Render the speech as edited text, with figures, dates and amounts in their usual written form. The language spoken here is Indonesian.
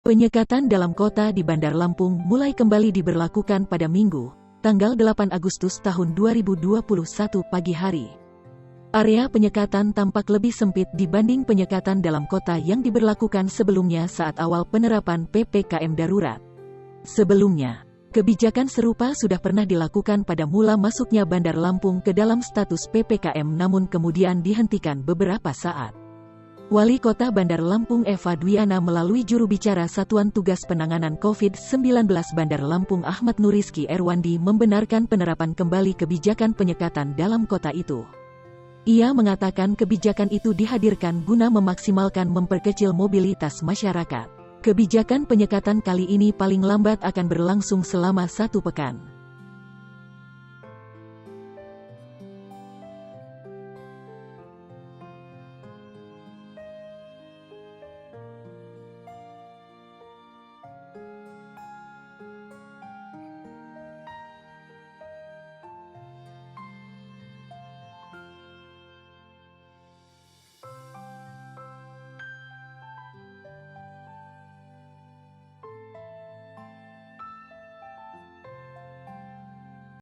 Penyekatan dalam kota di Bandar Lampung mulai kembali diberlakukan pada Minggu, tanggal 8 Agustus tahun 2021 pagi hari. Area penyekatan tampak lebih sempit dibanding penyekatan dalam kota yang diberlakukan sebelumnya saat awal penerapan PPKM darurat. Sebelumnya, kebijakan serupa sudah pernah dilakukan pada mula masuknya Bandar Lampung ke dalam status PPKM namun kemudian dihentikan beberapa saat. Wali Kota Bandar Lampung Eva Dwiana melalui juru bicara Satuan Tugas Penanganan COVID-19 Bandar Lampung Ahmad Nuriski Erwandi membenarkan penerapan kembali kebijakan penyekatan dalam kota itu. Ia mengatakan kebijakan itu dihadirkan guna memaksimalkan memperkecil mobilitas masyarakat. Kebijakan penyekatan kali ini paling lambat akan berlangsung selama 1 pekan.